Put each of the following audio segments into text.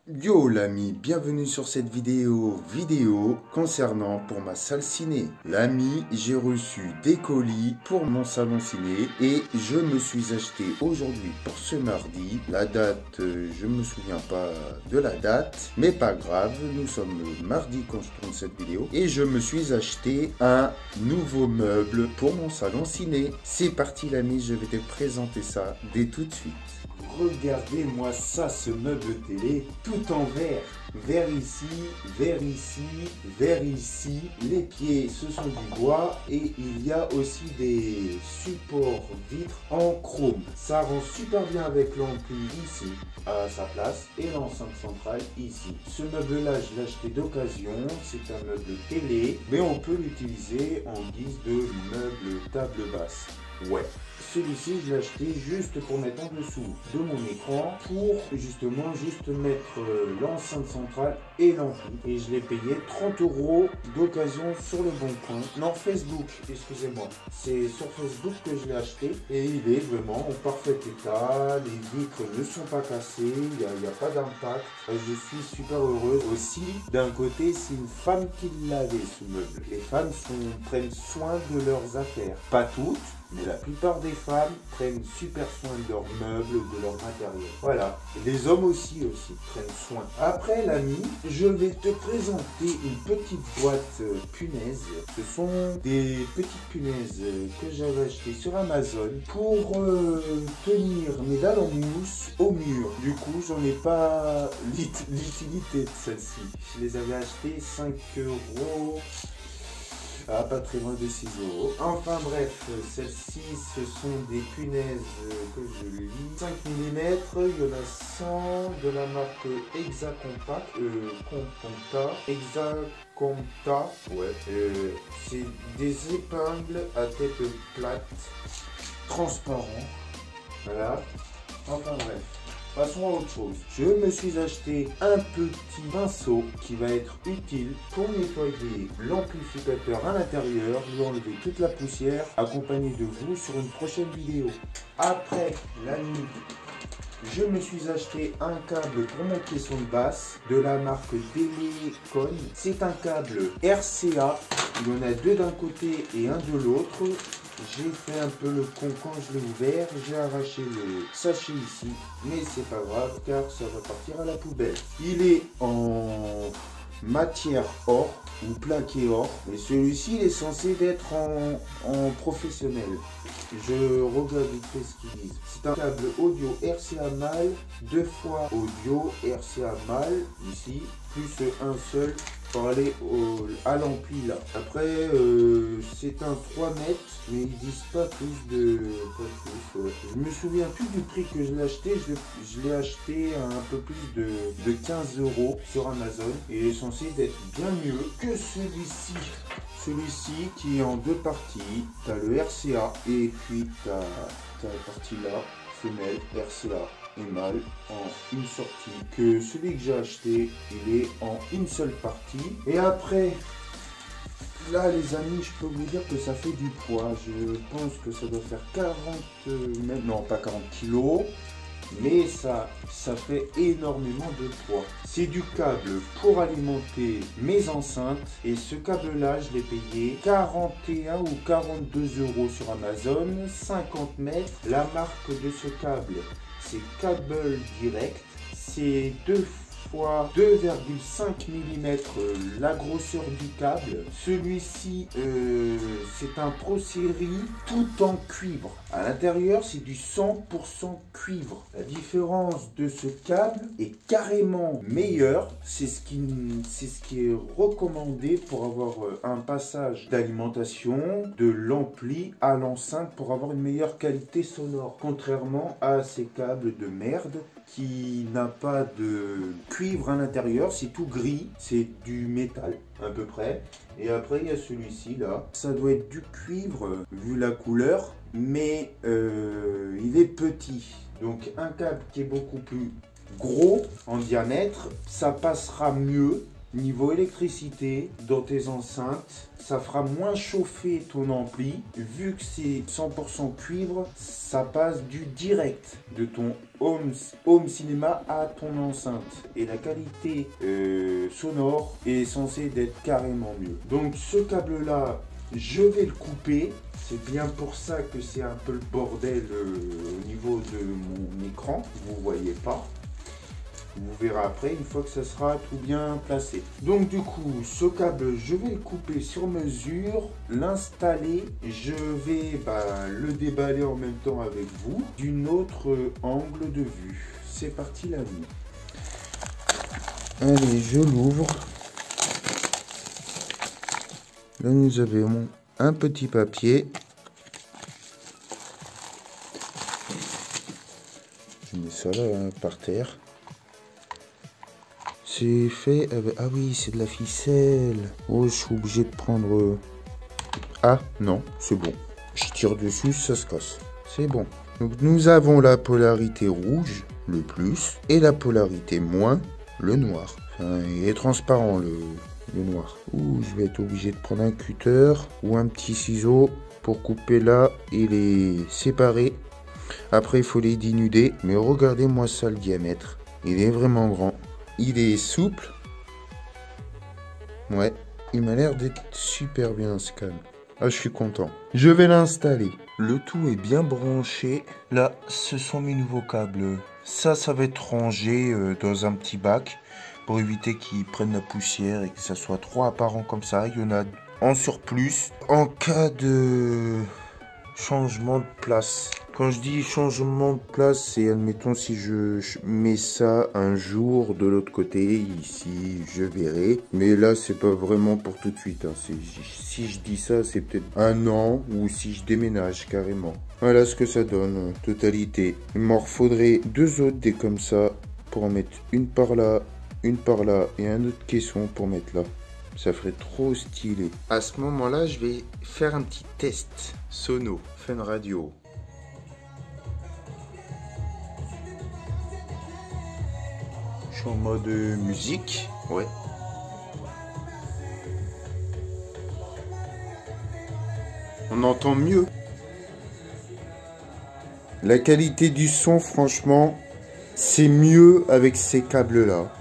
Yo l'ami, bienvenue sur cette vidéo concernant pour ma salle ciné. L'ami, j'ai reçu des colis pour mon salon ciné et je me suis acheté aujourd'hui pour ce mardi. La date, je me souviens pas de la date, mais pas grave, nous sommes le mardi quand je tourne cette vidéo. Et je me suis acheté un nouveau meuble pour mon salon ciné. C'est parti l'ami, je vais te présenter ça dès tout de suite. Regardez-moi ça, ce meuble télé, tout en verre. Verre ici, verre ici, verre ici. Les pieds, ce sont du bois et il y a aussi des supports vitres en chrome. Ça rend super bien avec l'ampli ici, à sa place, et l'enceinte centrale ici. Ce meuble-là, je l'ai acheté d'occasion. C'est un meuble télé, mais on peut l'utiliser en guise de meuble table basse. Ouais. Celui-ci, je l'ai acheté juste pour mettre en dessous de mon écran pour justement juste mettre l'enceinte centrale et l'ampli. Et je l'ai payé 30 € d'occasion sur le Bon Coin. Non, Facebook, excusez-moi. C'est sur Facebook que je l'ai acheté et il est vraiment en parfait état. Les vitres ne sont pas cassées, il n'y a pas d'impact. Je suis super heureuse. Aussi, d'un côté, c'est une femme qui l'avait ce meuble. Les femmes prennent soin de leurs affaires. Pas toutes, mais la plupart des femmes prennent super soin de leurs meubles, de leur matériel. Voilà. Les hommes aussi prennent soin. Après l'ami, je vais te présenter une petite boîte punaise. Ce sont des petites punaises que j'avais achetées sur Amazon pour tenir mes dalles en mousse au mur. Du coup, j'en ai pas l'utilité de celle-ci. Je les avais achetées 5 €. Ah, pas très loin de 6 €. Enfin bref, celles-ci, ce sont des punaises que je lis. 5 mm, il y en a 100 de la marque Exacompa. Exacompa, ouais. C'est des épingles à tête plate, transparent. Voilà. Enfin bref. Passons à autre chose. Je me suis acheté un petit pinceau qui va être utile pour nettoyer l'amplificateur à l'intérieur, lui enlever toute la poussière, accompagné de vous sur une prochaine vidéo. Après la nuit, je me suis acheté un câble pour mon caisson de basse de la marque Delecon. C'est un câble RCA. Il y en a deux d'un côté et un de l'autre. J'ai fait un peu le con quand je l'ai ouvert, j'ai arraché le sachet ici, mais c'est pas grave car ça va partir à la poubelle. Il est en matière or ou plaqué or, mais celui-ci il est censé être en professionnel. Je regarde vite fait ce qu'ils disent. C'est un câble audio RCA mâle, 2 fois audio RCA mâle ici, plus un seul pour aller à l'ampli là. Après c'est un 3 mètres, mais ils disent pas plus de... Ouais. Je me souviens plus du prix que je l'ai acheté. Je l'ai acheté à un peu plus de 15 € sur Amazon et il est censé d'être bien mieux que celui-ci. Celui-ci qui est en deux parties. Tu as le RCA et puis tu as la partie là, femelle, RCA et mâle en une sortie. Que celui que j'ai acheté, il est en une seule partie. Et après, là les amis, je peux vous dire que ça fait du poids. Je pense que ça doit faire 40, non pas 40 kilos. Mais ça fait énormément de poids. C'est du câble pour alimenter mes enceintes. Et ce câble-là, je l'ai payé 41 ou 42 € sur Amazon, 50 mètres. La marque de ce câble, c'est Cable Direct. C'est 2 fois 2,5 mm la grosseur du câble. Celui-ci, c'est un Pro Série tout en cuivre. À l'intérieur, c'est du 100% cuivre. La différence de ce câble est carrément meilleure. C'est ce qui est recommandé pour avoir un passage d'alimentation de l'ampli à l'enceinte pour avoir une meilleure qualité sonore. Contrairement à ces câbles de merde qui n'a pas de cuivre à l'intérieur, c'est tout gris, c'est du métal à peu près. Et après il y a celui-ci là, ça doit être du cuivre vu la couleur, mais il est petit. Donc un câble qui est beaucoup plus gros en diamètre, ça passera mieux Niveau électricité, dans tes enceintes, ça fera moins chauffer ton ampli. Vu que c'est 100% cuivre, ça passe du direct de ton home cinéma à ton enceinte. Et la qualité sonore est censée d'être carrément mieux. Donc ce câble-là, je vais le couper. C'est bien pour ça que c'est un peu le bordel au niveau de mon écran. Vous voyez pas. Vous verrez après une fois que ça sera tout bien placé. Donc du coup, ce câble, je vais le couper sur mesure, l'installer. Je vais le déballer en même temps avec vous d'une autre angle de vue. C'est parti l'ami. Allez, je l'ouvre. Là, nous avons un petit papier. Je mets ça là, par terre. C'est fait avec... Ah oui, c'est de la ficelle. Oh, je suis obligé de prendre... Ah, non, c'est bon. Je tire dessus, ça se casse. C'est bon. Donc, nous avons la polarité rouge, le plus, et la polarité moins, le noir. Enfin, il est transparent, le noir. Ouh, je vais être obligé de prendre un cutter ou un petit ciseau pour couper là et les séparer. Après, il faut les dénuder. Mais regardez-moi ça, le diamètre. Il est vraiment grand. Il est souple. Ouais, il m'a l'air d'être super bien ce câble. Ah, je suis content. Je vais l'installer. Le tout est bien branché. Là, ce sont mes nouveaux câbles. Ça va être rangé dans un petit bac pour éviter qu'ils prennent la poussière et que ça soit trop apparent comme ça. Il y en a en surplus en cas de changement de place. Quand je dis changement de place, c'est admettons si je mets ça un jour de l'autre côté, ici je verrai. Mais là c'est pas vraiment pour tout de suite. Hein. Si je dis ça, c'est peut-être un an ou si je déménage carrément. Voilà ce que ça donne, totalité. Il m'en faudrait deux autres des comme ça pour en mettre une par là et un autre caisson pour mettre là. Ça ferait trop stylé. À ce moment-là, je vais faire un petit test sono, Fun Radio. Je suis en mode musique, ouais. On entend mieux. La qualité du son, franchement, c'est mieux avec ces câbles-là.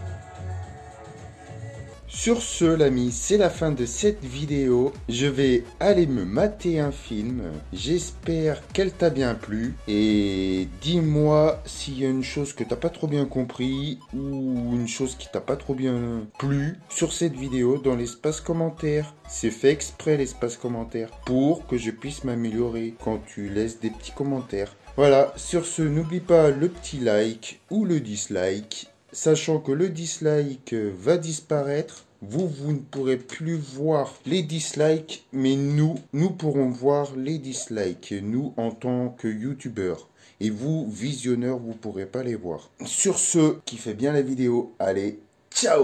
Sur ce, l'ami, c'est la fin de cette vidéo. Je vais aller me mater un film. J'espère qu'elle t'a bien plu. Et dis-moi s'il y a une chose que t'as pas trop bien compris ou une chose qui t'a pas trop bien plu sur cette vidéo dans l'espace commentaire. C'est fait exprès l'espace commentaire pour que je puisse m'améliorer quand tu laisses des petits commentaires. Voilà, sur ce, n'oublie pas le petit like ou le dislike. Sachant que le dislike va disparaître, vous ne pourrez plus voir les dislikes, mais nous pourrons voir les dislikes, nous en tant que youtubeurs. Et vous, visionneurs, vous ne pourrez pas les voir. Sur ce, kiffez bien la vidéo. Allez, ciao!